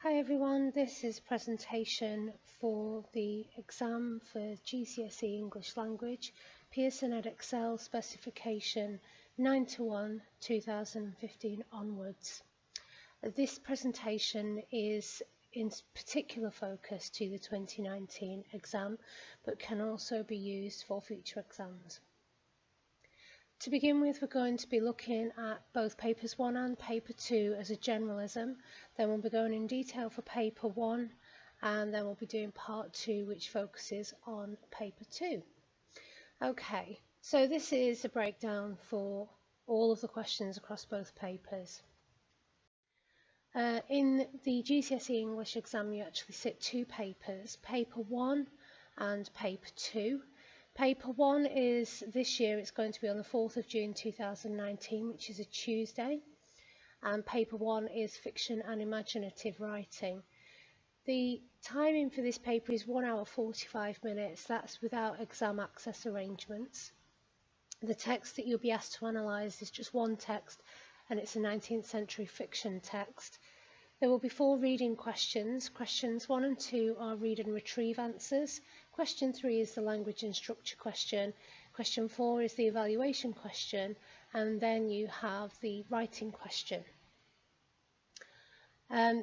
Hi everyone, this is a presentation for the exam for GCSE English Language, Pearson Edexcel specification 9-1 2015 onwards. This presentation is in particular focus to the 2019 exam, but can also be used for future exams. To begin with, we're going to be looking at both papers 1 and paper 2 as a generalism. Then we'll be going in detail for paper 1, and then we'll be doing part 2, which focuses on paper 2. Okay, so this is a breakdown for all of the questions across both papers. In the GCSE English exam, you actually sit two papers, paper 1 and paper 2. Paper 1 is this year, it's going to be on the 4th of June 2019, which is a Tuesday. And paper 1 is fiction and imaginative writing. The timing for this paper is 1 hour 45 minutes. That's without exam access arrangements. The text that you'll be asked to analyse is just one text, and it's a 19th century fiction text. There will be 4 reading questions. Questions 1 and 2 are read and retrieve answers. Question 3 is the language and structure question. Question 4 is the evaluation question. And then you have the writing question.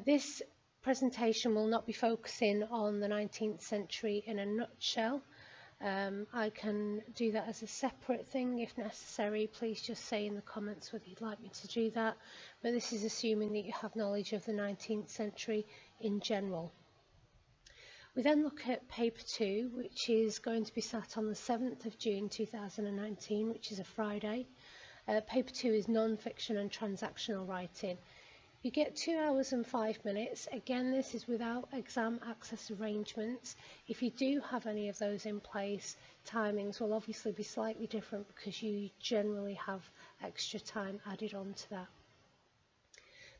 This presentation will not be focusing on the 19th century in a nutshell. I can do that as a separate thing if necessary. Please just say in the comments whether you'd like me to do that. But this is assuming that you have knowledge of the 19th century in general. We then look at paper 2, which is going to be sat on the 7th of June 2019, which is a Friday. Paper 2 is non-fiction and transactional writing. You get 2 hours and 5 minutes. Again, this is without exam access arrangements. If you do have any of those in place, timings will obviously be slightly different because you generally have extra time added on to that.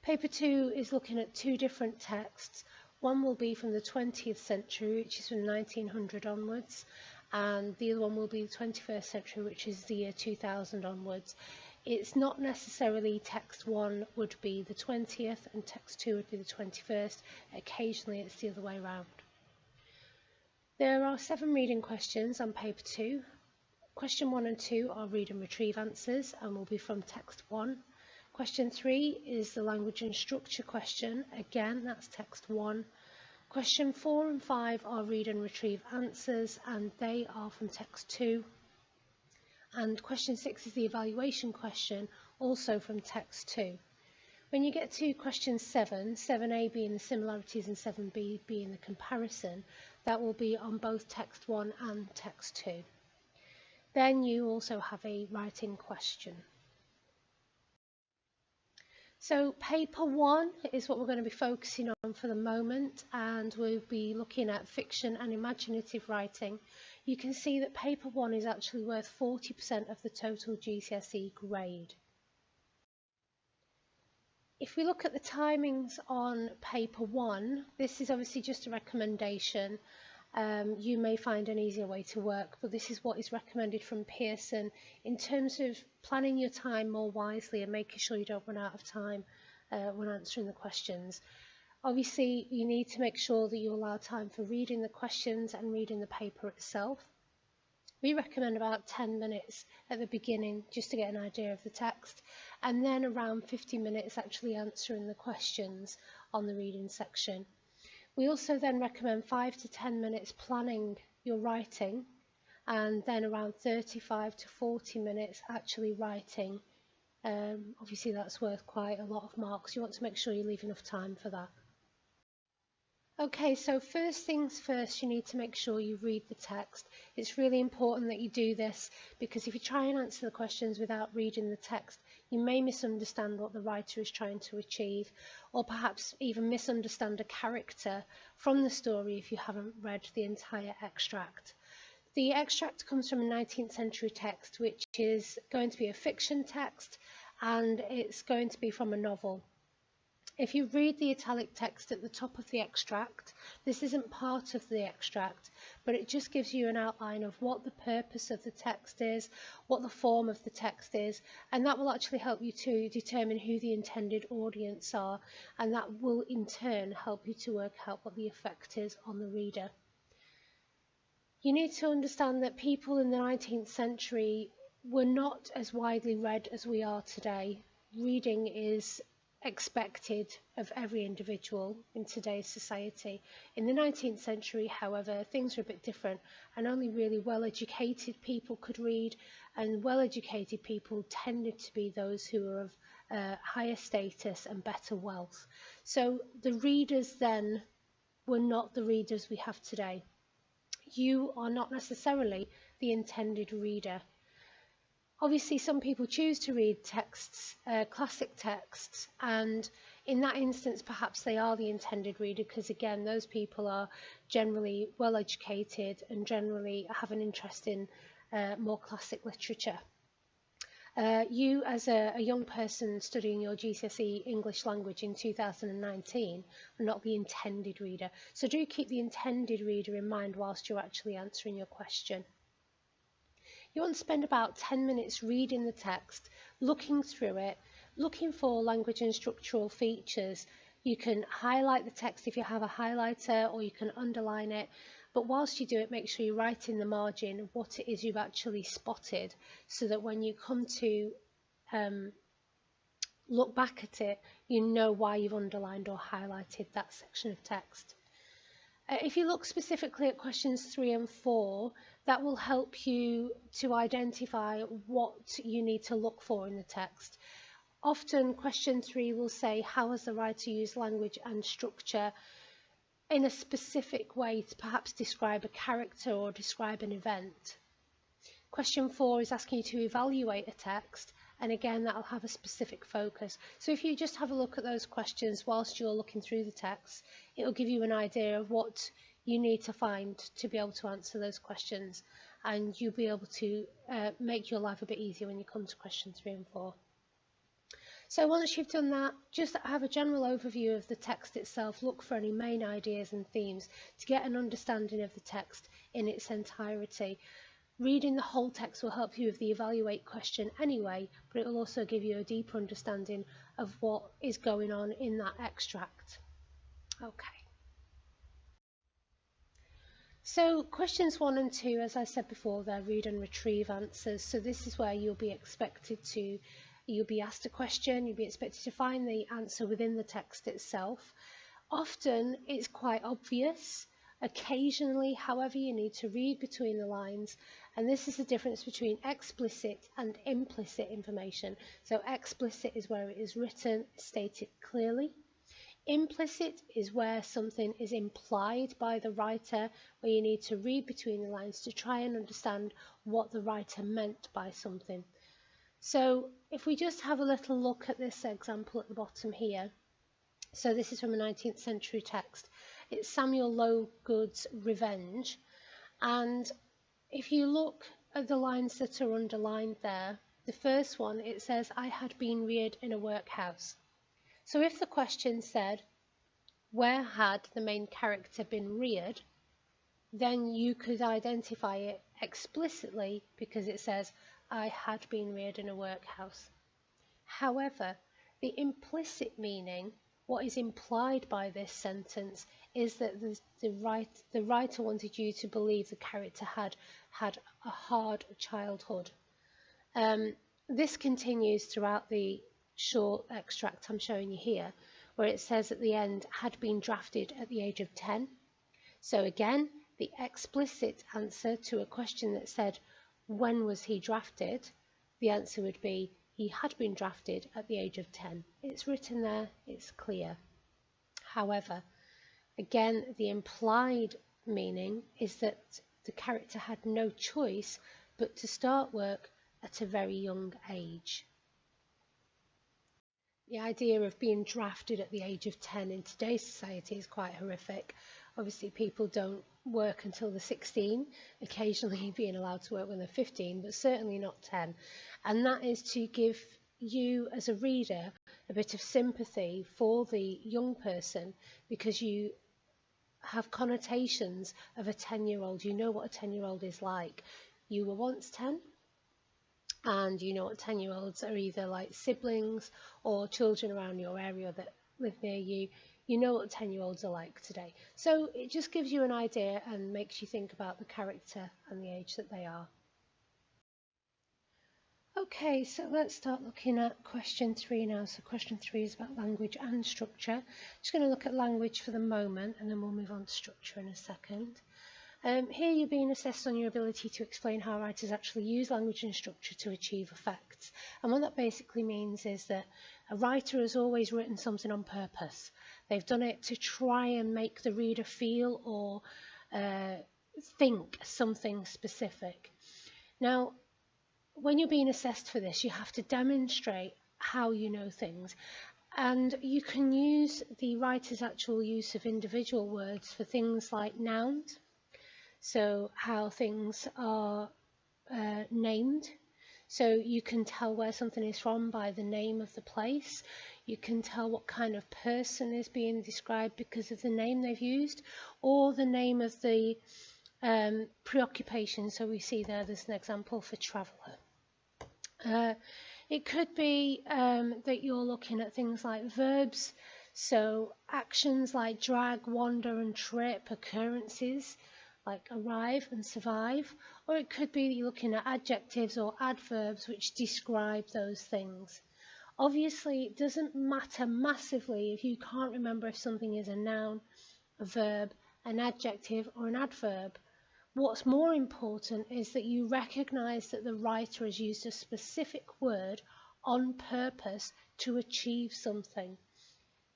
Paper 2 is looking at 2 different texts. One will be from the 20th century, which is from 1900 onwards, and the other one will be the 21st century, which is the year 2000 onwards. It's not necessarily text 1 would be the 20th and text 2 would be the 21st. Occasionally it's the other way around. There are 7 reading questions on paper 2. Question 1 and 2 are read and retrieve answers and will be from text 1. Question 3 is the language and structure question. Again, that's text 1. Question 4 and 5 are read and retrieve answers, and they are from text 2. And question 6 is the evaluation question, also from text 2. When you get to question 7, 7a being the similarities and 7b being the comparison, that will be on both text 1 and text 2. Then you also have a writing question. So paper 1 is what we're going to be focusing on for the moment, and we'll be looking at fiction and imaginative writing. You can see that paper 1 is actually worth 40% of the total GCSE grade. If we look at the timings on paper 1, this is obviously just a recommendation. You may find an easier way to work, but this is what is recommended from Pearson in terms of planning your time more wisely and making sure you don't run out of time when answering the questions. Obviously, you need to make sure that you allow time for reading the questions and reading the paper itself. We recommend about 10 minutes at the beginning just to get an idea of the text, and then around 50 minutes actually answering the questions on the reading section. We also then recommend 5 to 10 minutes planning your writing, and then around 35 to 40 minutes actually writing. Obviously that's worth quite a lot of marks. You want to make sure you leave enough time for that. Okay, so first things first, you need to make sure you read the text. It's really important that you do this, because if you try and answer the questions without reading the text, you may misunderstand what the writer is trying to achieve, or perhaps even misunderstand a character from the story if you haven't read the entire extract. The extract comes from a 19th century text, which is going to be a fiction text, and it's going to be from a novel. If you read the italic text at the top of the extract, this isn't part of the extract, but it just gives you an outline of what the purpose of the text is, what the form of the text is, and that will actually help you to determine who the intended audience are, and that will in turn help you to work out what the effect is on the reader. You need to understand that people in the 19th century were not as widely read as we are today. Reading is expected of every individual in today's society. In the 19th century, however, things were a bit different, and only really well-educated people could read, and well-educated people tended to be those who were of higher status and better wealth. So the readers then were not the readers we have today. You are not necessarily the intended reader. Obviously, some people choose to read texts, classic texts, and in that instance, perhaps they are the intended reader because, again, those people are generally well educated and generally have an interest in more classic literature. You, as a young person studying your GCSE English language in 2019, are not the intended reader. So do keep the intended reader in mind whilst you're actually answering your question. You want to spend about 10 minutes reading the text, looking through it, looking for language and structural features. You can highlight the text if you have a highlighter, or you can underline it. But whilst you do it, make sure you write in the margin what it is you've actually spotted, so that when you come to look back at it, you know why you've underlined or highlighted that section of text. If you look specifically at questions 3 and 4, that will help you to identify what you need to look for in the text. Often question 3 will say, how has the writer used language and structure in a specific way to perhaps describe a character or describe an event. Question 4 is asking you to evaluate a text, and again that will have a specific focus. So if you just have a look at those questions whilst you're looking through the text, it will give you an idea of what you need to find to be able to answer those questions, and you'll be able to make your life a bit easier when you come to questions 3 and 4. So once you've done that, just have a general overview of the text itself, look for any main ideas and themes to get an understanding of the text in its entirety. Reading the whole text will help you with the evaluate question anyway, but it will also give you a deeper understanding of what is going on in that extract. Okay. So questions 1 and 2, as I said before, they're read and retrieve answers. So this is where you'll be expected to, you'll be asked a question, you'll be expected to find the answer within the text itself. Often it's quite obvious. Occasionally, however, you need to read between the lines, and this is the difference between explicit and implicit information. So explicit is where it is written, stated clearly. Implicit is where something is implied by the writer, where you need to read between the lines to try and understand what the writer meant by something. So if we just have a little look at this example at the bottom here. So this is from a 19th century text. It's Samuel Lovegood's Revenge, and if you look at the lines that are underlined there, the first one, it says, I had been reared in a workhouse. So if the question said, where had the main character been reared, then you could identify it explicitly because it says, I had been reared in a workhouse. However, the implicit meaning, what is implied by this sentence, is that the writer wanted you to believe the character had a hard childhood. This continues throughout the short extract I'm showing you here, where it says at the end, had been drafted at the age of 10. So again, the explicit answer to a question that said, when was he drafted? The answer would be, he had been drafted at the age of 10. It's written there, it's clear. However, again, the implied meaning is that the character had no choice but to start work at a very young age. The idea of being drafted at the age of 10 in today's society is quite horrific. Obviously, people don't work until they're 16, occasionally being allowed to work when they're 15, but certainly not 10. And that is to give you as a reader a bit of sympathy for the young person, because you have connotations of a 10-year-old. You know what a 10-year-old is like. You were once 10, and you know what 10-year-olds are either like siblings or children around your area that live near you. You know what 10-year-olds are like today. So it just gives you an idea and makes you think about the character and the age that they are. Okay, so let's start looking at question 3 now. So question 3 is about language and structure. Just going to look at language for the moment, and then we'll move on to structure in a second. Here you're being assessed on your ability to explain how writers actually use language and structure to achieve effects. And what that basically means is that a writer has always written something on purpose. They've done it to try and make the reader feel or think something specific. Now, when you're being assessed for this, you have to demonstrate how you know things. And you can use the writer's actual use of individual words for things like nouns. So how things are named. So you can tell where something is from by the name of the place. You can tell what kind of person is being described because of the name they've used, or the name of the preoccupation. So we see there's an example for traveller. It could be that you're looking at things like verbs, so actions like drag, wander and trip, occurrences like arrive and survive, or it could be that you're looking at adjectives or adverbs which describe those things. Obviously, it doesn't matter massively if you can't remember if something is a noun, a verb, an adjective or an adverb. What's more important is that you recognise that the writer has used a specific word on purpose to achieve something.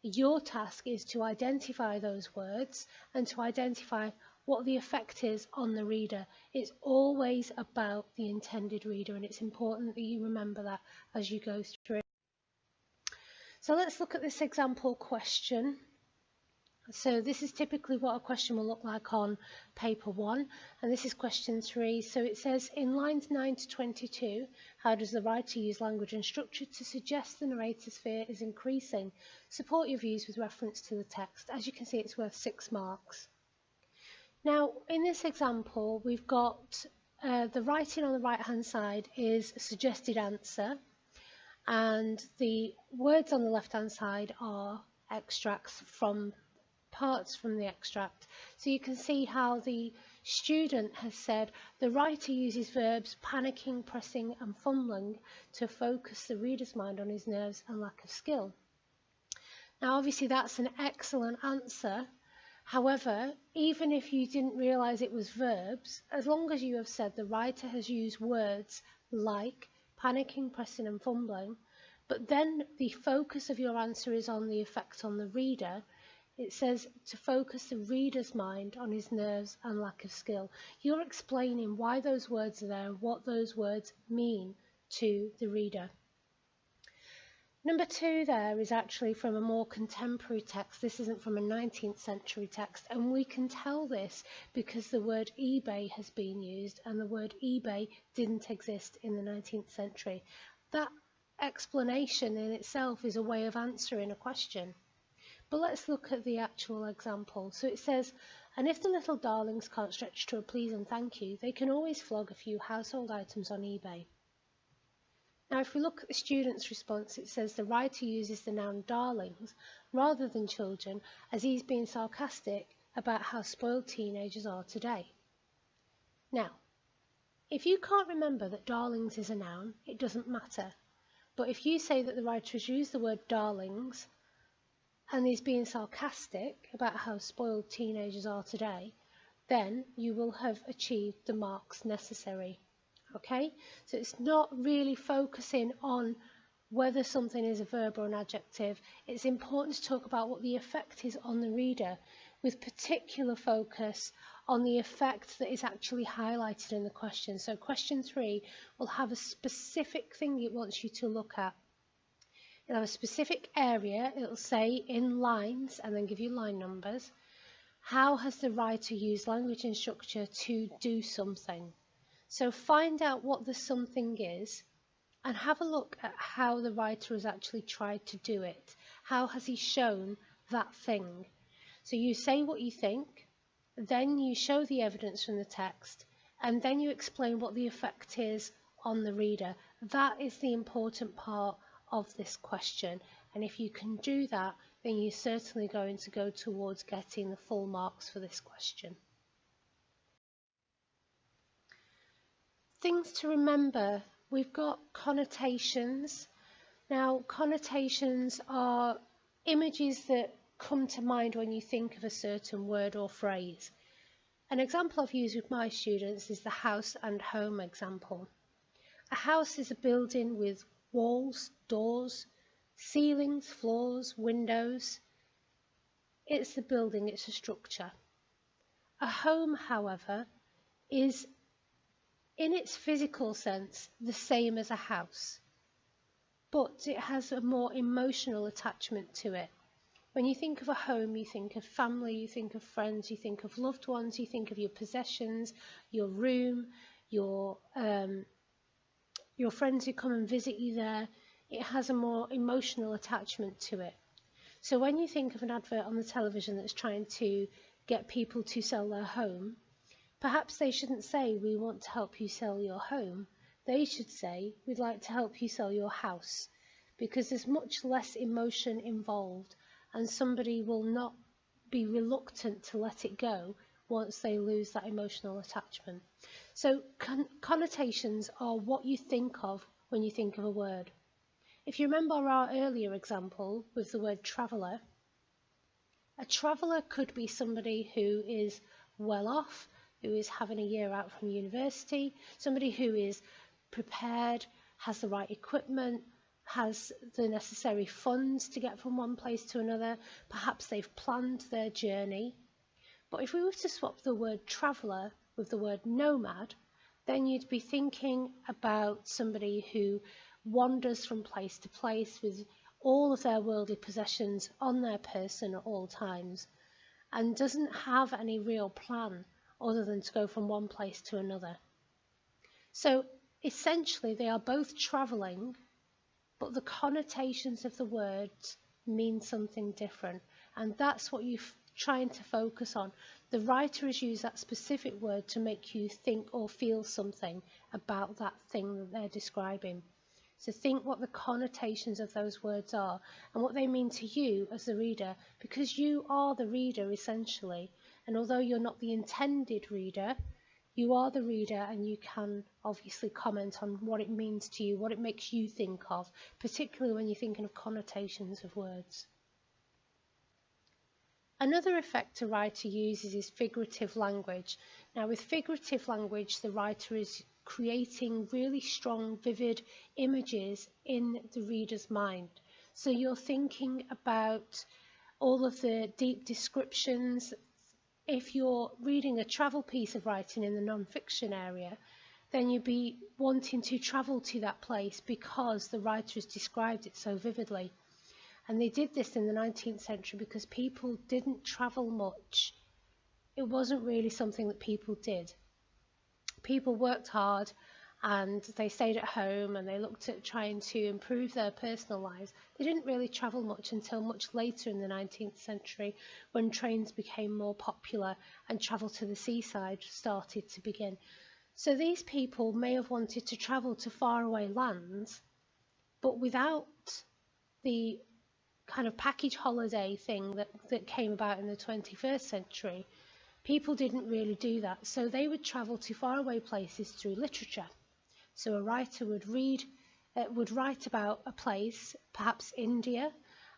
Your task is to identify those words and to identify what the effect is on the reader. It's always about the intended reader, and it's important that you remember that as you go through. So let's look at this example question. So this is typically what a question will look like on paper 1, and this is question 3. So it says, in lines 9 to 22, how does the writer use language and structure to suggest the narrator's fear is increasing? Support your views with reference to the text. As you can see, it's worth 6 marks. Now, in this example, we've got the writing on the right-hand side is a suggested answer, and the words on the left-hand side are extracts from parts from the extract. So you can see how the student has said the writer uses verbs panicking, pressing and fumbling to focus the reader's mind on his nerves and lack of skill. Now obviously that's an excellent answer. However, even if you didn't realise it was verbs, as long as you have said the writer has used words like panicking, pressing and fumbling, but then the focus of your answer is on the effect on the reader, it says to focus the reader's mind on his nerves and lack of skill. You're explaining why those words are there, what those words mean to the reader. Number 2 there is actually from a more contemporary text. This isn't from a 19th century text, and we can tell this because the word eBay has been used, and the word eBay didn't exist in the 19th century. That explanation in itself is a way of answering a question. But let's look at the actual example. So it says, and if the little darlings can't stretch to a please and thank you, they can always flog a few household items on eBay. Now if we look at the student's response, it says the writer uses the noun darlings rather than children, as he's being sarcastic about how spoiled teenagers are today. Now, if you can't remember that darlings is a noun, it doesn't matter. But if you say that the writer has used the word darlings and is being sarcastic about how spoiled teenagers are today, then you will have achieved the marks necessary. Okay, so it's not really focusing on whether something is a verb or an adjective. It's important to talk about what the effect is on the reader, with particular focus on the effect that is actually highlighted in the question. So question 3 will have a specific thing it wants you to look at. It'll have a specific area, it'll say in lines and then give you line numbers, how has the writer used language and structure to do something? So find out what the something is and have a look at how the writer has actually tried to do it. How has he shown that thing? So you say what you think, then you show the evidence from the text, and then you explain what the effect is on the reader. That is the important part of this question, and if you can do that, then you're certainly going to go towards getting the full marks for this question. Things to remember: we've got connotations. Now, connotations are images that come to mind when you think of a certain word or phrase. An example I've used with my students is the house and home example. A house is a building with walls, doors, ceilings, floors, windows. It's the building, it's a structure. A home, however, is in its physical sense the same as a house, but it has a more emotional attachment to it. When you think of a home, you think of family, you think of friends, you think of loved ones, you think of your possessions, your room, your friends who come and visit you there. It has a more emotional attachment to it. So when you think of an advert on the television that's trying to get people to sell their home, perhaps they shouldn't say, "We want to help you sell your home." They should say, "We'd like to help you sell your house," because there's much less emotion involved, and somebody will not be reluctant to let it go once they lose that emotional attachment. So connotations are what you think of when you think of a word. If you remember our earlier example with the word traveller, a traveller could be somebody who is well off, who is having a year out from university, somebody who is prepared, has the right equipment, has the necessary funds to get from one place to another. Perhaps they've planned their journey. But if we were to swap the word traveller with the word nomad, then you'd be thinking about somebody who wanders from place to place with all of their worldly possessions on their person at all times, and doesn't have any real plan other than to go from one place to another. So essentially they are both travelling, but the connotations of the words mean something different, and that's what you're trying to focus on. The writer has used that specific word to make you think or feel something about that thing that they're describing. So think what the connotations of those words are and what they mean to you as the reader, because you are the reader essentially, and although you're not the intended reader, you are the reader, and you can obviously comment on what it means to you, what it makes you think of, particularly when you're thinking of connotations of words. Another effect a writer uses is figurative language. Now, with figurative language, the writer is creating really strong, vivid images in the reader's mind. So you're thinking about all of the deep descriptions. If you're reading a travel piece of writing in the non-fiction area, then you'd be wanting to travel to that place because the writer has described it so vividly. And they did this in the 19th century because people didn't travel much. It wasn't really something that people did. People worked hard and they stayed at home and they looked at trying to improve their personal lives. They didn't really travel much until much later in the 19th century, when trains became more popular and travel to the seaside started to begin. So these people may have wanted to travel to faraway lands, but without the kind of package holiday thing that came about in the 21st century, people didn't really do that. So they would travel to faraway places through literature. So a writer would write about a place, perhaps India,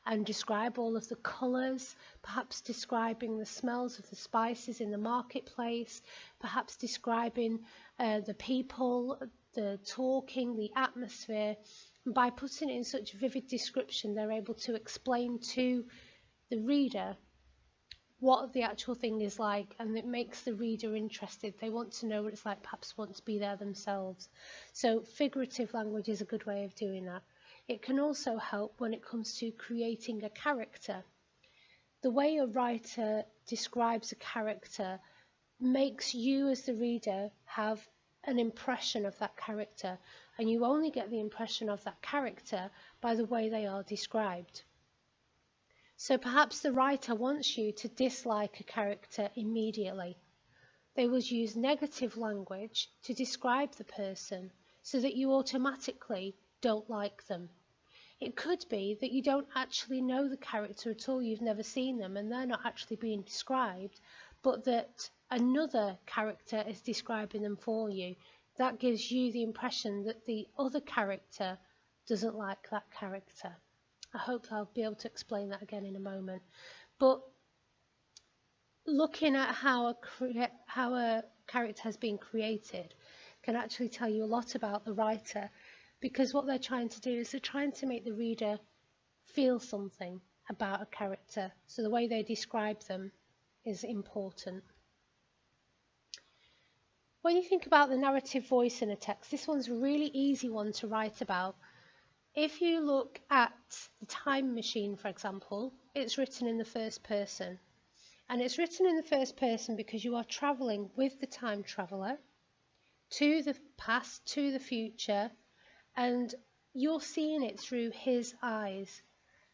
and describe all of the colours, perhaps describing the smells of the spices in the marketplace, perhaps describing the people, the talking, the atmosphere. And by putting it in such vivid description, they're able to explain to the reader what the actual thing is like, and it makes the reader interested. They want to know what it's like, perhaps want to be there themselves. So figurative language is a good way of doing that. It can also help when it comes to creating a character. The way a writer describes a character makes you as the reader have an impression of that character, and you only get the impression of that character by the way they are described. So perhaps the writer wants you to dislike a character immediately. They will use negative language to describe the person so that you automatically don't like them. It could be that you don't actually know the character at all, you've never seen them and they're not actually being described, but that another character is describing them for you. That gives you the impression that the other character doesn't like that character. I hope I'll be able to explain that again in a moment. But looking at how a character has been created can actually tell you a lot about the writer, because what they're trying to do is they're trying to make the reader feel something about a character. So the way they describe them is important. When you think about the narrative voice in a text, this one's a really easy one to write about. If you look at the time machine, for example, it's written in the first person. And it's written in the first person because you are travelling with the time traveller to the past, to the future, and you're seeing it through his eyes.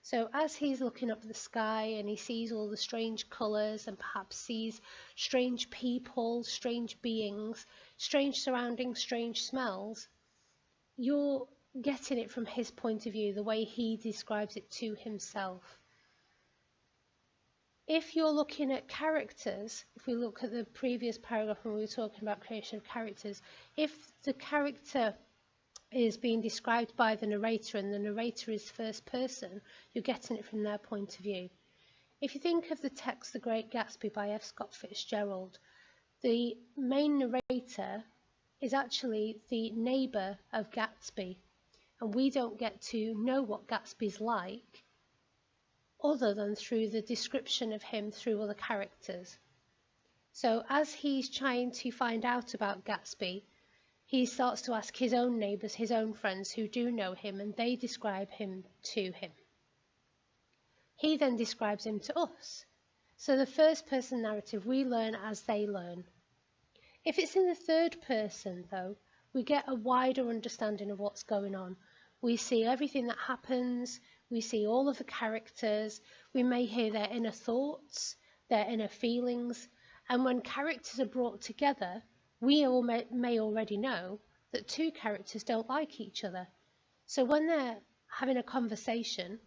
So as he's looking up at the sky and he sees all the strange colours and perhaps sees strange people, strange beings, strange surroundings, strange smells, you're getting it from his point of view, the way he describes it to himself. If you're looking at characters, if we look at the previous paragraph when we were talking about creation of characters, if the character is being described by the narrator and the narrator is first person, you're getting it from their point of view. If you think of the text The Great Gatsby by F. Scott Fitzgerald, the main narrator is actually the neighbour of Gatsby, and we don't get to know what Gatsby's like other than through the description of him through other characters. So as he's trying to find out about Gatsby, he starts to ask his own neighbours, his own friends who do know him, and they describe him to him. He then describes him to us. So the first person narrative, we learn as they learn. If it's in the third person though, we get a wider understanding of what's going on. We see everything that happens, we see all of the characters, we may hear their inner thoughts, their inner feelings, and when characters are brought together, we all may already know that two characters don't like each other. So when they're having a conversation,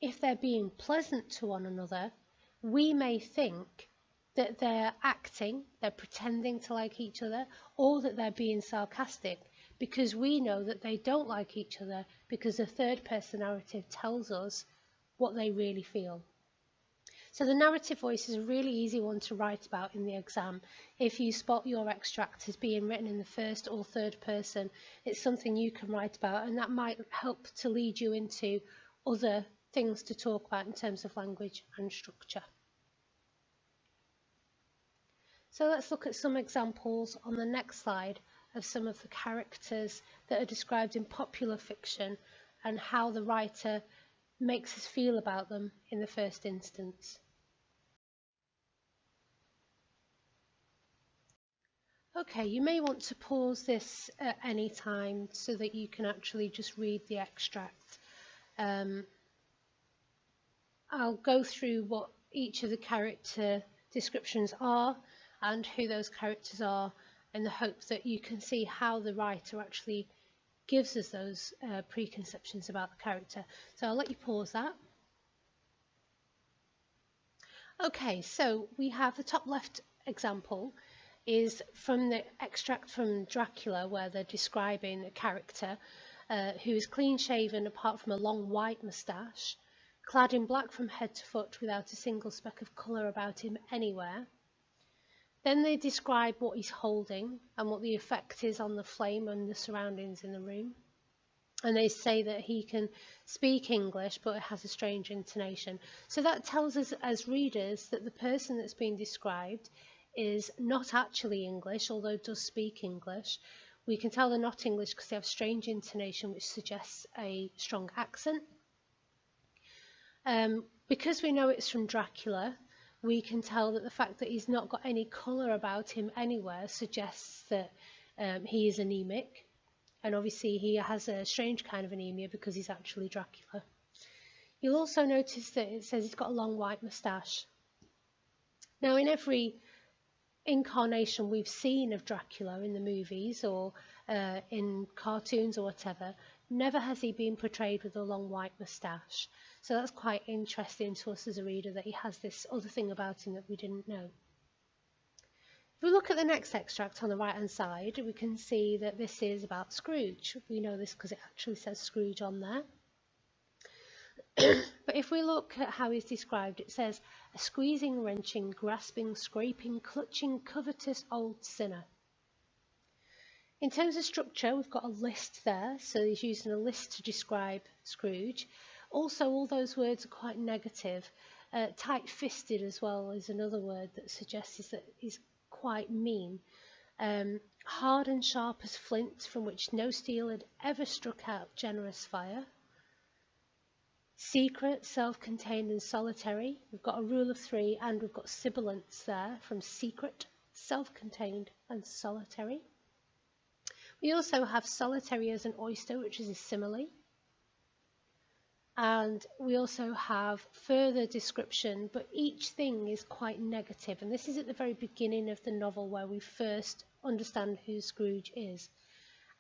if they're being pleasant to one another, we may think that they're acting, they're pretending to like each other, or that they're being sarcastic, because we know that they don't like each other because the third person narrative tells us what they really feel. So the narrative voice is a really easy one to write about in the exam. If you spot your extract as being written in the first or third person, it's something you can write about, and that might help to lead you into other things to talk about in terms of language and structure. So let's look at some examples on the next slide of some of the characters that are described in popular fiction and how the writer makes us feel about them in the first instance. Okay, you may want to pause this at any time so that you can actually just read the extract. I'll go through what each of the character descriptions are and who those characters are, in the hope that you can see how the writer actually gives us those preconceptions about the character. So I'll let you pause that. Okay, so we have the top left example is from the extract from Dracula, where they're describing a character who is clean shaven apart from a long white moustache, clad in black from head to foot without a single speck of colour about him anywhere. Then they describe what he's holding and what the effect is on the flame and the surroundings in the room. And they say that he can speak English, but it has a strange intonation. So that tells us as readers that the person that's being described is not actually English, although does speak English. We can tell they're not English because they have strange intonation, which suggests a strong accent. Because we know it's from Dracula, we can tell that the fact that he's not got any colour about him anywhere suggests that he is anemic, and obviously he has a strange kind of anemia because he's actually Dracula. You'll also notice that it says he's got a long white moustache. Now, in every incarnation we've seen of Dracula in the movies or in cartoons or whatever, never has he been portrayed with a long white moustache. So that's quite interesting to us as a reader, that he has this other thing about him that we didn't know. If we look at the next extract on the right hand side, we can see that this is about Scrooge. We know this because it actually says Scrooge on there. But if we look at how he's described, it says, a squeezing, wrenching, grasping, scraping, clutching, covetous old sinner. In terms of structure, we've got a list there, so he's using a list to describe Scrooge. Also, all those words are quite negative. Tight-fisted as well is another word that suggests that he's quite mean. Hard and sharp as flint, from which no steel had ever struck out generous fire. Secret, self-contained and solitary. We've got a rule of three, and we've got sibilants there from secret, self-contained and solitary. We also have solitary as an oyster, which is a simile. And we also have further description, but each thing is quite negative. And this is at the very beginning of the novel where we first understand who Scrooge is.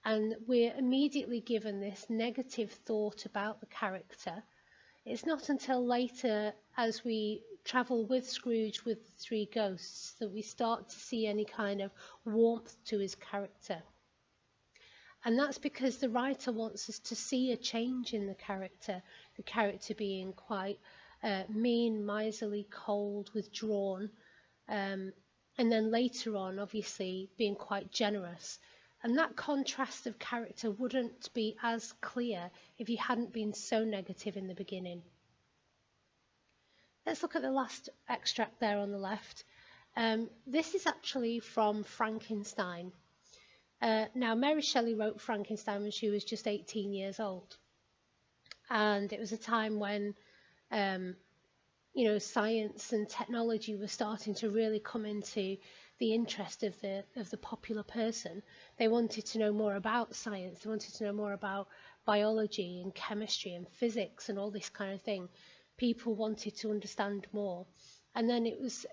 And we're immediately given this negative thought about the character. It's not until later, as we travel with Scrooge with the three ghosts, that we start to see any kind of warmth to his character. And that's because the writer wants us to see a change in the character being quite mean, miserly, cold, withdrawn, and then later on, obviously, being quite generous. And that contrast of character wouldn't be as clear if he hadn't been so negative in the beginning. Let's look at the last extract there on the left. This is actually from Frankenstein. Now, Mary Shelley wrote Frankenstein when she was just 18 years old. And it was a time when, science and technology were starting to really come into the interest of the popular person. They wanted to know more about science. They wanted to know more about biology and chemistry and physics and all this kind of thing. People wanted to understand more. And then it was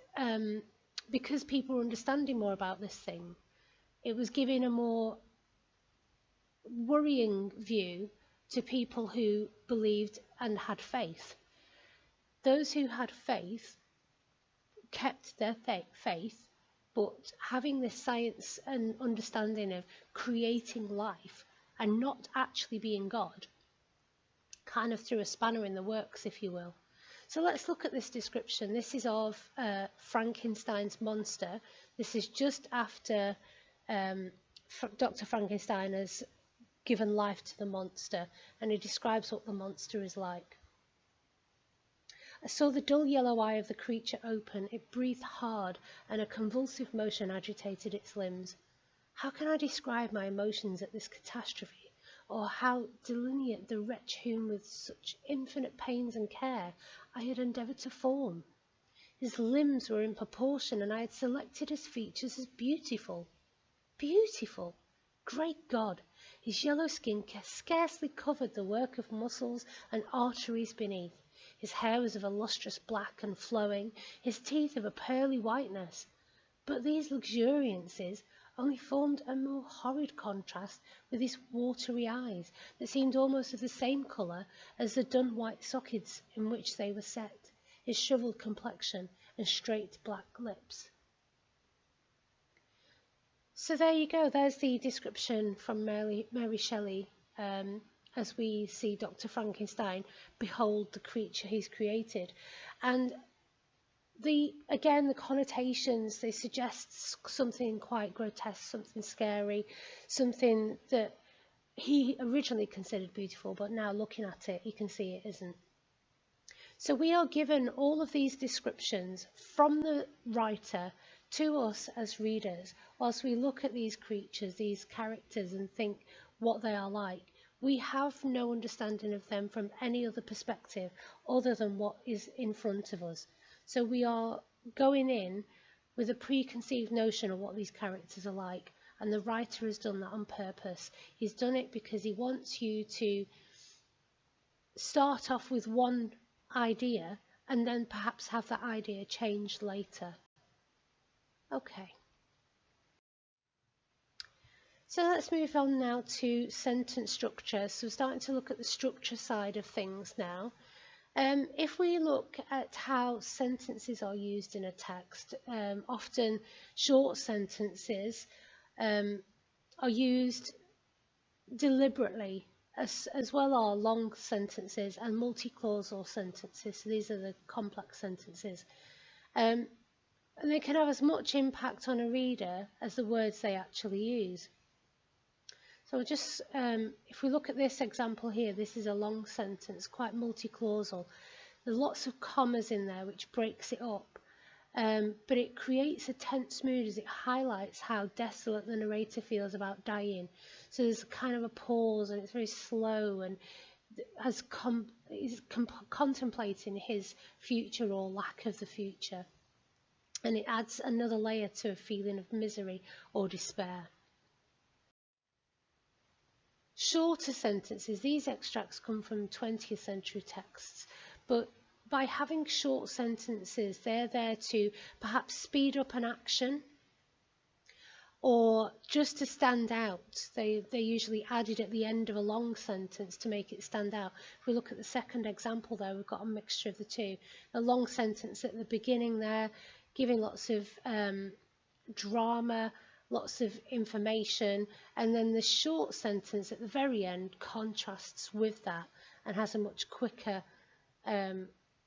because people were understanding more about this thing, it was giving a more worrying view to people who believed and had faith. Those who had faith kept their faith, but having this science and understanding of creating life and not actually being God kind of threw a spanner in the works, if you will. So let's look at this description. This is of Frankenstein's monster. This is just after Dr. Frankenstein has given life to the monster, and he describes what the monster is like. I saw the dull yellow eye of the creature open. It breathed hard, and a convulsive motion agitated its limbs. How can I describe my emotions at this catastrophe, or how delineate the wretch whom with such infinite pains and care I had endeavoured to form? His limbs were in proportion, and I had selected his features as beautiful. Beautiful! Great God! His yellow skin scarcely covered the work of muscles and arteries beneath. His hair was of a lustrous black and flowing, his teeth of a pearly whiteness. But these luxuriances only formed a more horrid contrast with his watery eyes, that seemed almost of the same colour as the dun white sockets in which they were set, his shrivelled complexion and straight black lips. So there you go, there's the description from Mary Shelley as we see Dr. Frankenstein behold the creature he's created. And again, the connotations, they suggest something quite grotesque, something scary, something that he originally considered beautiful, but now looking at it, you can see it isn't. So we are given all of these descriptions from the writer to us as readers, whilst we look at these creatures, these characters, and think what they are like. We have no understanding of them from any other perspective other than what is in front of us. So we are going in with a preconceived notion of what these characters are like, and the writer has done that on purpose. He's done it because he wants you to start off with one idea and then perhaps have that idea changed later. Okay. So let's move on now to sentence structure. So we're starting to look at the structure side of things now. If we look at how sentences are used in a text, often short sentences are used deliberately, as well are long sentences and multi-clausal sentences. So these are the complex sentences. And they can have as much impact on a reader as the words they actually use. So just, if we look at this example here, this is a long sentence, quite multi-clausal. There's lots of commas in there which breaks it up, but it creates a tense mood as it highlights how desolate the narrator feels about dying. So there's kind of a pause and it's very slow, and he's contemplating his future or lack of the future. And it adds another layer to a feeling of misery or despair. Shorter sentences, these extracts come from 20th century texts, but by having short sentences, they're there to perhaps speed up an action or just to stand out. They're usually added at the end of a long sentence to make it stand out. If we look at the second example there, we've got a mixture of the two. A long sentence at the beginning there, giving lots of drama, lots of information, and then the short sentence at the very end contrasts with that and has a much quicker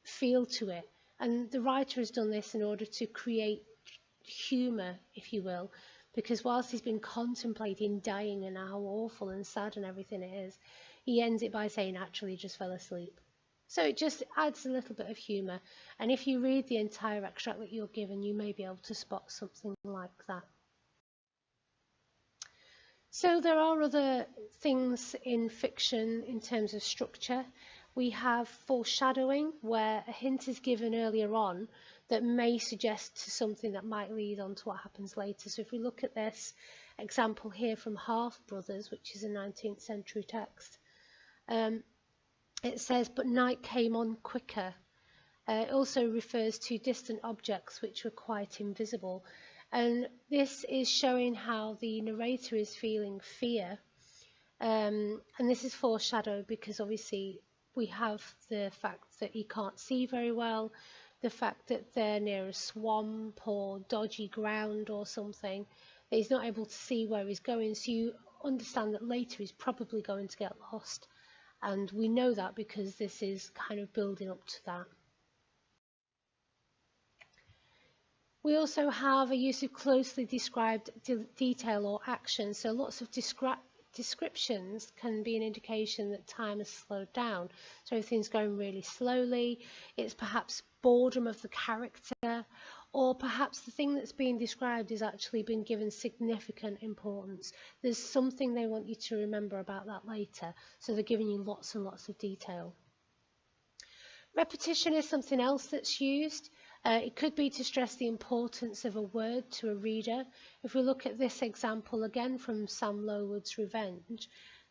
feel to it. And the writer has done this in order to create humour, if you will, because whilst he's been contemplating dying and how awful and sad and everything it is, he ends it by saying actually just fell asleep. So it just adds a little bit of humour, and if you read the entire extract that you're given, you may be able to spot something like that. So there are other things in fiction in terms of structure. We have foreshadowing, where a hint is given earlier on that may suggest to something that might lead on to what happens later. So if we look at this example here from Half Brothers, which is a 19th century text, it says, but night came on quicker. It also refers to distant objects which were quite invisible. And this is showing how the narrator is feeling fear. And this is foreshadowed because obviously we have the fact that he can't see very well, the fact that they're near a swamp or dodgy ground or something, that he's not able to see where he's going. So you understand that later he's probably going to get lost. And we know that because this is kind of building up to that. We also have a use of closely described detail or action. So lots of descriptions can be an indication that time has slowed down. So everything's going really slowly. It's perhaps boredom of the character, or perhaps the thing that's being described has actually been given significant importance. There's something they want you to remember about that later. So they're giving you lots and lots of detail. Repetition is something else that's used. It could be to stress the importance of a word to a reader. If we look at this example again from Sam Lowood's Revenge,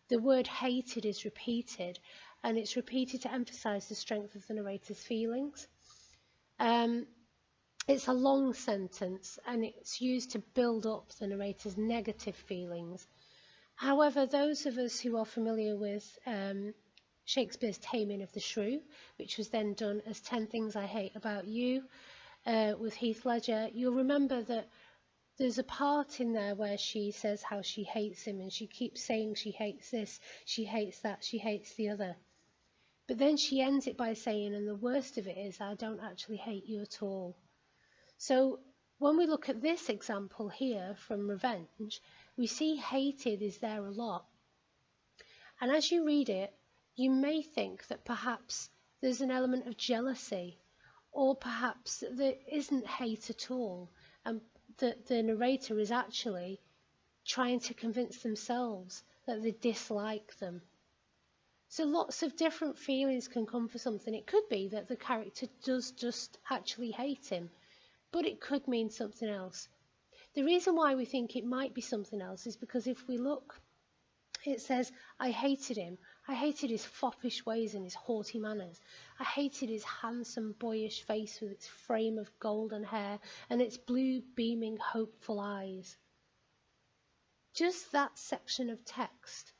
the word hated is repeated, and it's repeated to emphasise the strength of the narrator's feelings. It's a long sentence and it's used to build up the narrator's negative feelings. However, those of us who are familiar with Shakespeare's Taming of the Shrew, which was then done as 10 Things I Hate About You with Heath Ledger, you'll remember that there's a part in there where she says how she hates him, and she keeps saying she hates this, she hates that, she hates the other. But then she ends it by saying, and the worst of it is, I don't actually hate you at all. So when we look at this example here from Revenge, we see hated is there a lot. And as you read it, you may think that perhaps there's an element of jealousy, or perhaps there isn't hate at all, and that the narrator is actually trying to convince themselves that they dislike them. So lots of different feelings can come for something. It could be that the character does just actually hate him, but it could mean something else. The reason why we think it might be something else is because if we look, it says, I hated him. I hated his foppish ways and his haughty manners. I hated his handsome, boyish face with its frame of golden hair and its blue, beaming, hopeful eyes. Just that section of text.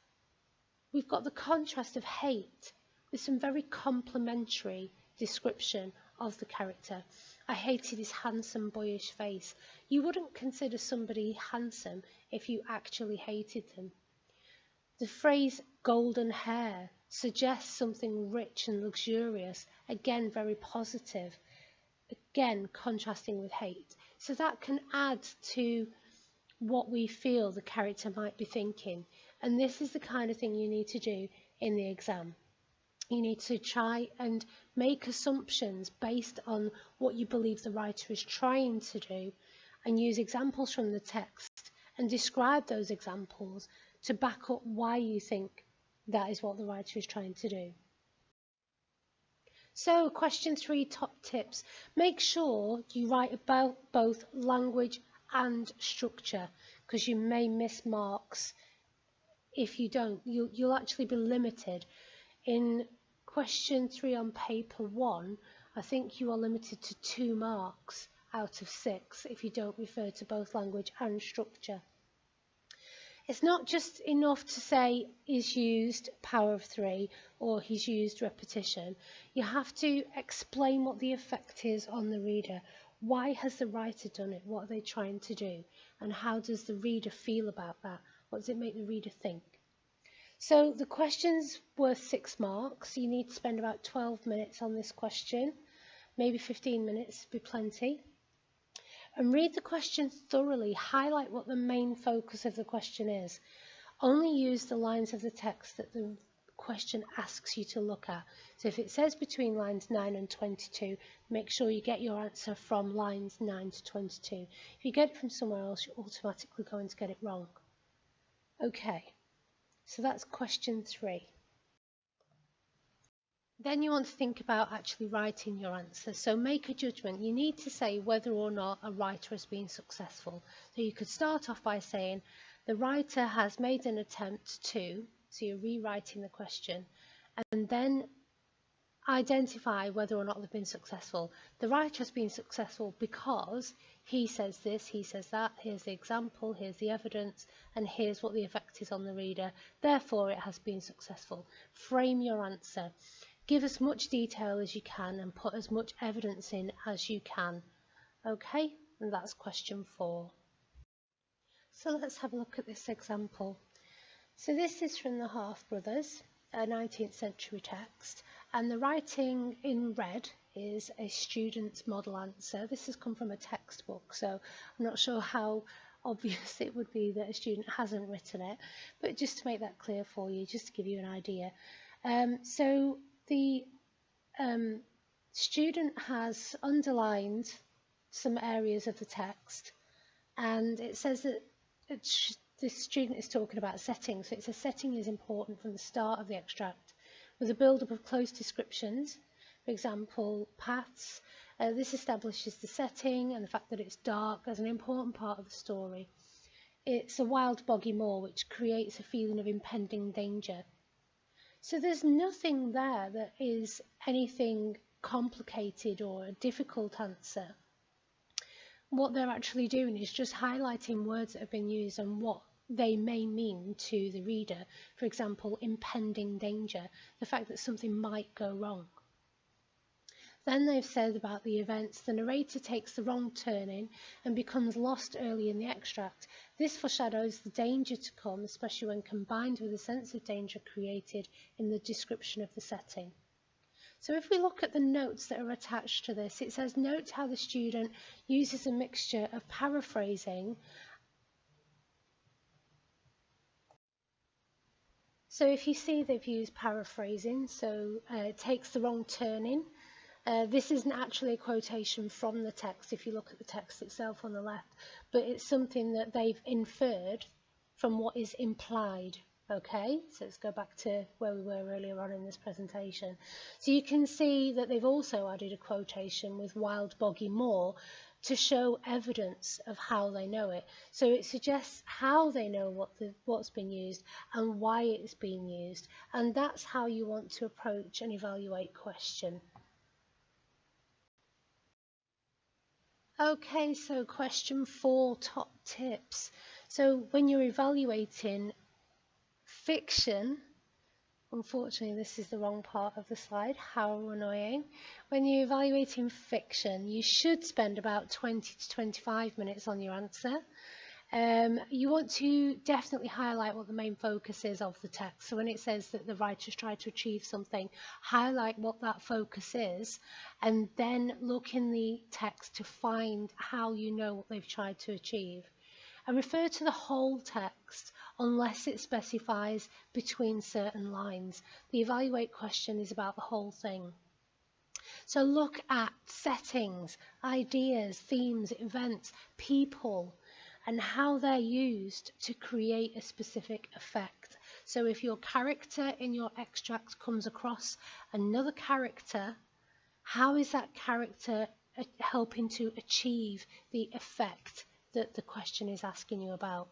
We've got the contrast of hate with some very complimentary description of the character. I hated his handsome, boyish face. You wouldn't consider somebody handsome if you actually hated them. The phrase golden hair suggests something rich and luxurious, again very positive, again contrasting with hate. So that can add to what we feel the character might be thinking. And this is the kind of thing you need to do in the exam. You need to try and make assumptions based on what you believe the writer is trying to do, and use examples from the text and describe those examples to back up why you think that is what the writer is trying to do. So, question 3, top tips. Make sure you write about both language and structure, because you may miss marks if you don't. You'll actually be limited. In question 3 on paper 1, I think you are limited to 2 marks out of 6 if you don't refer to both language and structure. It's not just enough to say he's used power of 3 or he's used repetition. You have to explain what the effect is on the reader. Why has the writer done it? What are they trying to do? And how does the reader feel about that? What does it make the reader think? So the question's worth 6 marks. You need to spend about 12 minutes on this question. Maybe 15 minutes would be plenty. And read the question thoroughly. Highlight what the main focus of the question is. Only use the lines of the text that the question asks you to look at. So if it says between lines 9 and 22, make sure you get your answer from lines 9 to 22. If you get it from somewhere else, you're automatically going to get it wrong. Okay, so that's question 3. Then you want to think about actually writing your answer. So make a judgment. You need to say whether or not a writer has been successful. So you could start off by saying the writer has made an attempt to, so you're rewriting the question, and then identify whether or not they've been successful. The writer has been successful because he says this, he says that, here's the example, here's the evidence, and here's what the effect is on the reader. Therefore, it has been successful. Frame your answer. Give as much detail as you can and put as much evidence in as you can. Okay, and that's question 4. So let's have a look at this example. So this is from the Half-Brothers, a 19th century text, and the writing in red is a student's model answer. This has come from a textbook, so I'm not sure how obvious it would be that a student hasn't written it, but just to make that clear for you, just to give you an idea. So the student has underlined some areas of the text, and it says that the student is talking about setting. So it says setting is important from the start of the extract, with a build-up of close descriptions. For example, paths. This establishes the setting and the fact that it's dark as an important part of the story. It's a wild boggy moor which creates a feeling of impending danger. So there's nothing there that is anything complicated or a difficult answer. What they're actually doing is just highlighting words that have been used and what they may mean to the reader. For example, impending danger, the fact that something might go wrong. Then they've said about the events, the narrator takes the wrong turning and becomes lost early in the extract. This foreshadows the danger to come, especially when combined with a sense of danger created in the description of the setting. So if we look at the notes that are attached to this, it says, note how the student uses a mixture of paraphrasing. So if you see they've used paraphrasing, so it takes the wrong turning. This isn't actually a quotation from the text if you look at the text itself on the left, but it's something that they've inferred from what is implied. Okay, so let's go back to where we were earlier on in this presentation. So you can see that they've also added a quotation with wild boggy moor, to show evidence of how they know it. So it suggests how they know what's been used and why it's been used. And that's how you want to approach an evaluate question. Okay, so question 4, top tips. So when you're evaluating fiction, unfortunately this is the wrong part of the slide, how annoying. When you're evaluating fiction, you should spend about 20 to 25 minutes on your answer. You want to definitely highlight what the main focus is of the text. So when it says that the writers tried to achieve something, highlight what that focus is, and then look in the text to find how you know what they've tried to achieve. And refer to the whole text unless it specifies between certain lines. The evaluate question is about the whole thing. So look at settings, ideas, themes, events, people, and how they're used to create a specific effect. So if your character in your extract comes across another character, how is that character helping to achieve the effect that the question is asking you about?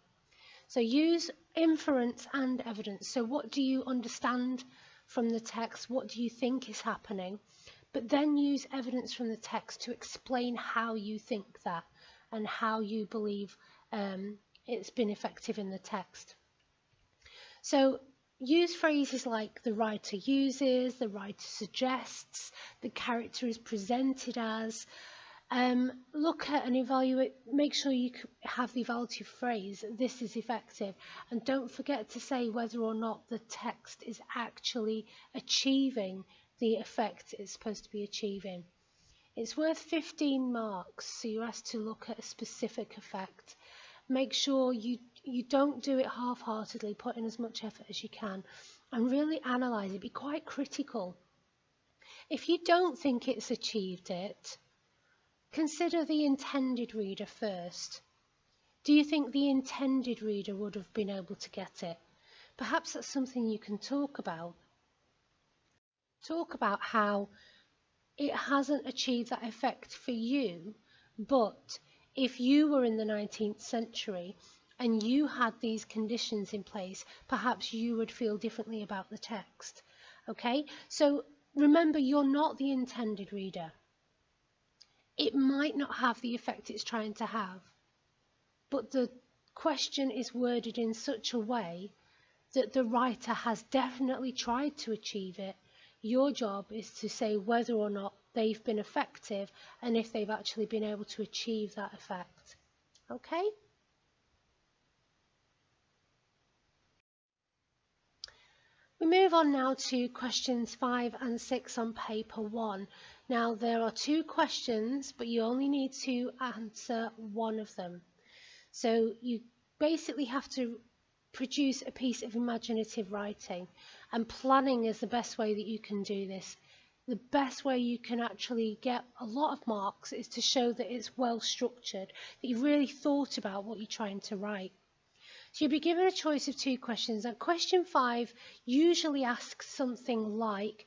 So use inference and evidence. So what do you understand from the text? What do you think is happening? But then use evidence from the text to explain how you think that and how you believe it's been effective in the text. So use phrases like the writer uses, the writer suggests, the character is presented as. Look at and evaluate, make sure you have the evaluative phrase, this is effective, and don't forget to say whether or not the text is actually achieving the effect it's supposed to be achieving. It's worth 15 marks, so you're asked to look at a specific effect. Make sure you don't do it half-heartedly, put in as much effort as you can, and really analyse it, be quite critical. If you don't think it's achieved it, consider the intended reader first. Do you think the intended reader would have been able to get it? Perhaps that's something you can talk about. Talk about how it hasn't achieved that effect for you, but if you were in the 19th century and you had these conditions in place, perhaps you would feel differently about the text. Okay, so remember, you're not the intended reader. It might not have the effect it's trying to have, but the question is worded in such a way that the writer has definitely tried to achieve it. Your job is to say whether or not they've been effective and if they've actually been able to achieve that effect. Okay? We move on now to questions 5 and 6 on paper 1. Now there are 2 questions, but you only need to answer one of them. So you basically have to produce a piece of imaginative writing, and planning is the best way that you can do this. The best way you can actually get a lot of marks is to show that it's well structured, that you've really thought about what you're trying to write. So you'll be given a choice of 2 questions, and question 5 usually asks something like,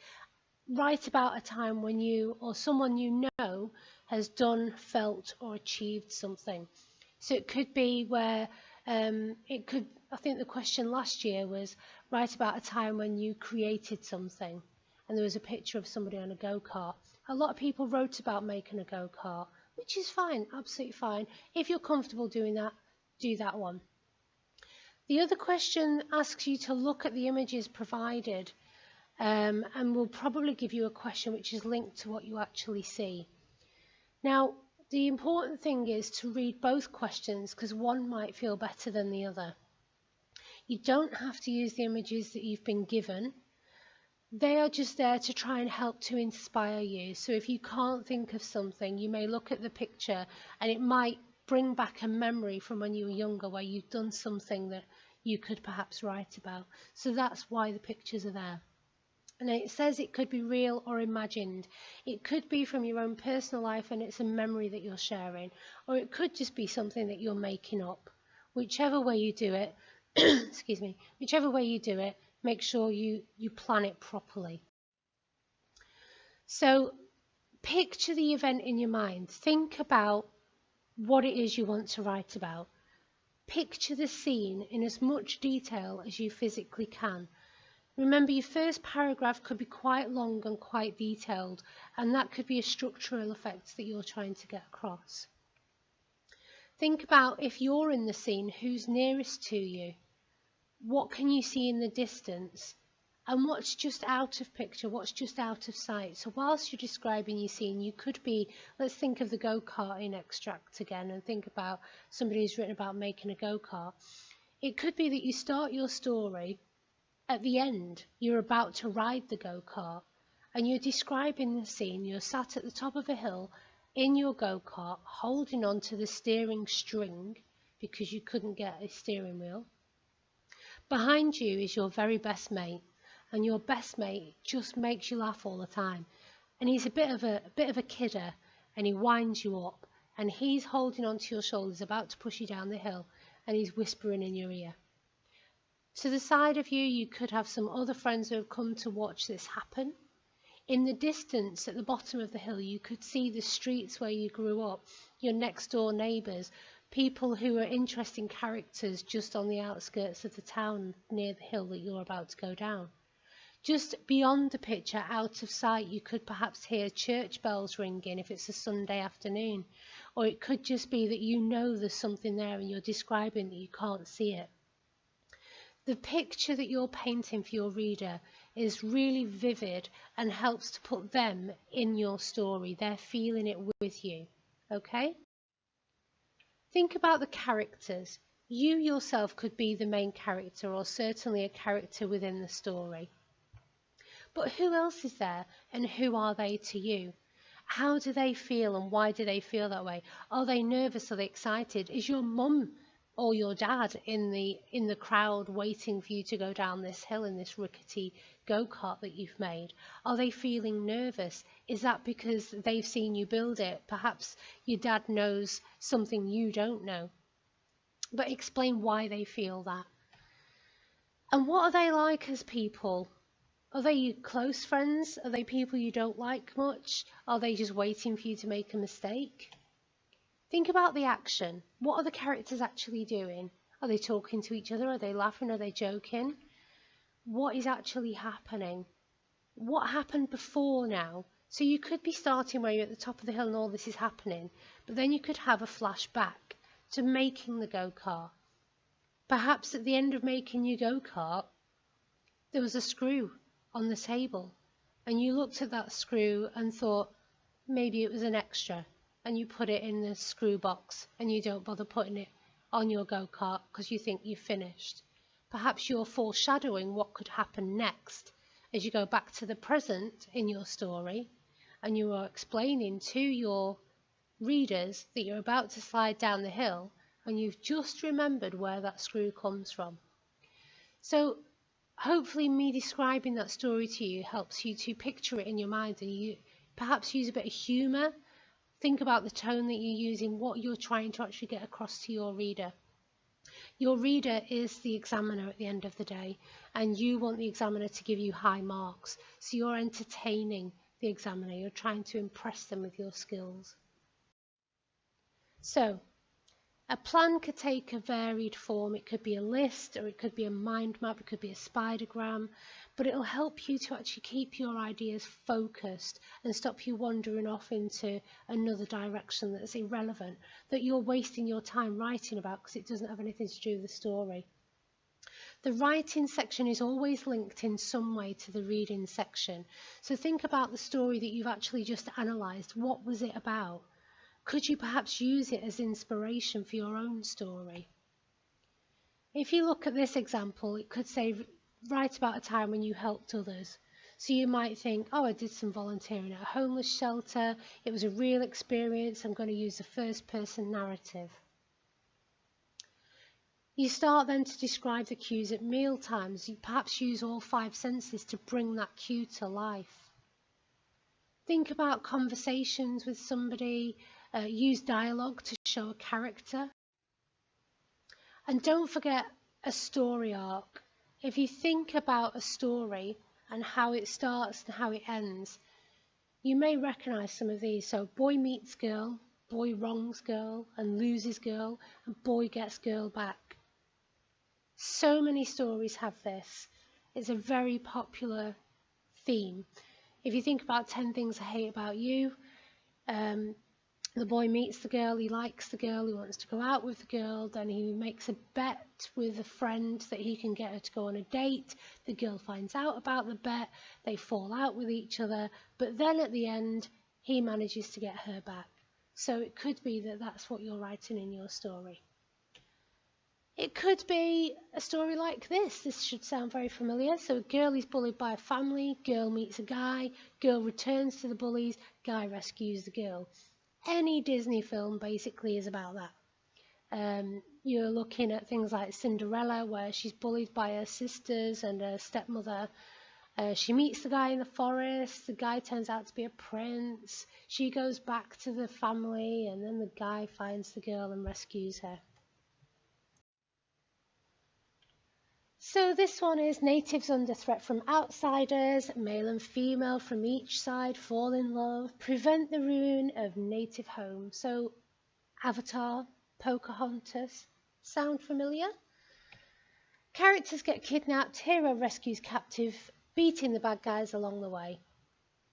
write about a time when you or someone you know has done, felt or achieved something. So it could be where I think the question last year was, write about a time when you created something, and there was a picture of somebody on a go-kart. A lot of people wrote about making a go-kart, which is fine, absolutely fine. If you're comfortable doing that, do that one. The other question asks you to look at the images provided, and will probably give you a question which is linked to what you actually see. Now, the important thing is to read both questions, because one might feel better than the other. You don't have to use the images that you've been given. They are just there to try and help to inspire you. So if you can't think of something, you may look at the picture and it might bring back a memory from when you were younger where you've done something that you could perhaps write about. So that's why the pictures are there. And it says it could be real or imagined. It could be from your own personal life and it's a memory that you're sharing, or it could just be something that you're making up. Whichever way you do it, excuse me, whichever way you do it, make sure you plan it properly. So picture the event in your mind. Think about what it is you want to write about. Picture the scene in as much detail as you physically can. Remember, your first paragraph could be quite long and quite detailed, and that could be a structural effect that you're trying to get across. Think about, if you're in the scene, who's nearest to you? What can you see in the distance? And what's just out of picture, what's just out of sight? So whilst you're describing your scene, you could be, let's think of the go-karting extract again, and think about somebody who's written about making a go-kart. It could be that you start your story at the end, you're about to ride the go-kart, and you're describing the scene. You're sat at the top of a hill in your go-kart, holding on to the steering string because you couldn't get a steering wheel. Behind you is your very best mate, and your best mate just makes you laugh all the time. And he's a bit of a kidder, and he winds you up, and he's holding onto your shoulders, about to push you down the hill, and he's whispering in your ear. To the side of you, you could have some other friends who have come to watch this happen. In the distance, at the bottom of the hill, you could see the streets where you grew up, your next door neighbours, people who are interesting characters just on the outskirts of the town near the hill that you're about to go down. Just beyond the picture, out of sight, you could perhaps hear church bells ringing if it's a Sunday afternoon, or it could just be that you know there's something there and you're describing that you can't see it. The picture that you're painting for your reader is really vivid and helps to put them in your story. They're feeling it with you, okay? Think about the characters. You yourself could be the main character, or certainly a character within the story. But who else is there, and who are they to you? How do they feel, and why do they feel that way? Are they nervous? Are they excited? Is your mum or your dad in the crowd waiting for you to go down this hill in this rickety go-kart that you've made? Are they feeling nervous? Is that because they've seen you build it? Perhaps your dad knows something you don't know. But explain why they feel that. And what are they like as people? Are they your close friends? Are they people you don't like much? Are they just waiting for you to make a mistake? Think about the action. What are the characters actually doing? Are they talking to each other? Are they laughing? Are they joking? What is actually happening? What happened before now? So you could be starting where you're at the top of the hill and all this is happening, but then you could have a flashback to making the go-kart. Perhaps at the end of making your go-kart, there was a screw on the table, and you looked at that screw and thought maybe it was an extra, and you put it in the screw box and you don't bother putting it on your go-kart because you think you've finished. Perhaps you're foreshadowing what could happen next as you go back to the present in your story, and you are explaining to your readers that you're about to slide down the hill and you've just remembered where that screw comes from. So hopefully me describing that story to you helps you to picture it in your mind, and you perhaps use a bit of humour. Think about the tone that you're using, what you're trying to actually get across to your reader. Your reader is the examiner at the end of the day, and you want the examiner to give you high marks. So you're entertaining the examiner, you're trying to impress them with your skills. So a plan could take a varied form. It could be a list, or it could be a mind map, it could be a spidergram, but it'll help you to actually keep your ideas focused and stop you wandering off into another direction that's irrelevant, that you're wasting your time writing about because it doesn't have anything to do with the story. The writing section is always linked in some way to the reading section. So think about the story that you've actually just analysed. What was it about? Could you perhaps use it as inspiration for your own story? If you look at this example, it could say, write about a time when you helped others. So you might think, oh, I did some volunteering at a homeless shelter. It was a real experience. I'm going to use a first-person narrative. You start then to describe the cues at meal times. You perhaps use all 5 senses to bring that cue to life. Think about conversations with somebody. Use dialogue to show a character. And don't forget a story arc. If you think about a story and how it starts and how it ends, you may recognise some of these. So boy meets girl, boy wrongs girl and loses girl, and boy gets girl back. So many stories have this. It's a very popular theme. If you think about 10 Things I Hate About You, the boy meets the girl, he likes the girl, he wants to go out with the girl, then he makes a bet with a friend that he can get her to go on a date. The girl finds out about the bet, they fall out with each other, but then at the end, he manages to get her back. So it could be that that's what you're writing in your story. It could be a story like this. This should sound very familiar. So a girl is bullied by a family, girl meets a guy, girl returns to the bullies, guy rescues the girl. Any Disney film basically is about that. You're looking at things like Cinderella, where she's bullied by her sisters and her stepmother. She meets the guy in the forest, the guy turns out to be a prince. She goes back to the family, and then the guy finds the girl and rescues her. So this one is natives under threat from outsiders, male and female from each side fall in love, prevent the ruin of native home. So Avatar, Pocahontas, sound familiar? Characters get kidnapped, hero rescues captive, beating the bad guys along the way.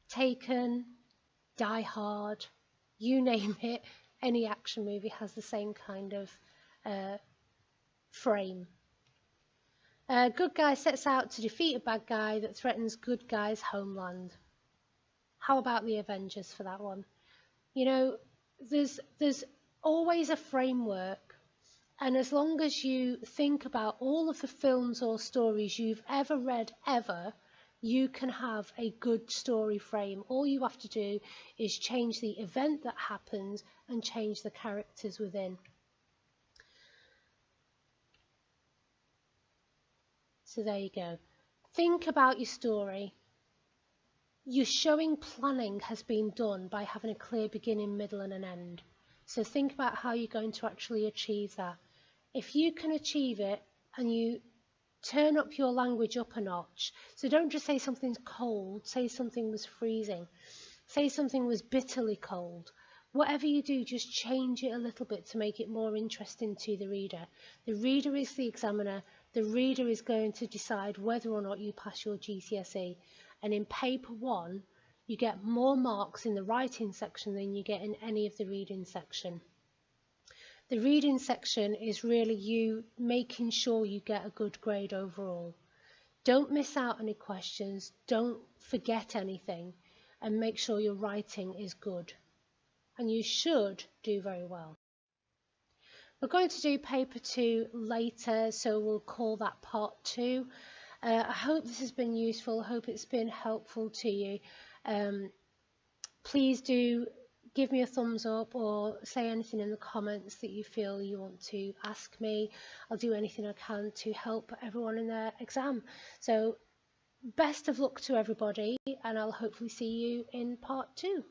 Taken, Die Hard, you name it, any action movie has the same kind of frame. A good guy sets out to defeat a bad guy that threatens good guy's homeland. How about the Avengers for that one? You know, there's always a framework, and as long as you think about all of the films or stories you've ever read ever, you can have a good story frame. All you have to do is change the event that happens and change the characters within. So there you go. Think about your story. Your showing planning has been done by having a clear beginning, middle and an end. So think about how you're going to actually achieve that. If you can achieve it and you turn up your language up a notch, so don't just say something's cold, say something was freezing, say something was bitterly cold. Whatever you do, just change it a little bit to make it more interesting to the reader. The reader is the examiner. The reader is going to decide whether or not you pass your GCSE. And in paper 1, you get more marks in the writing section than you get in any of the reading section. The reading section is really you making sure you get a good grade overall. Don't miss out any questions, don't forget anything, and make sure your writing is good. And you should do very well. We're going to do paper 2 later, so we'll call that part 2. I hope this has been useful. I hope it's been helpful to you. Please do give me a thumbs up or say anything in the comments that you feel you want to ask me. I'll do anything I can to help everyone in their exam. So best of luck to everybody, and I'll hopefully see you in part 2.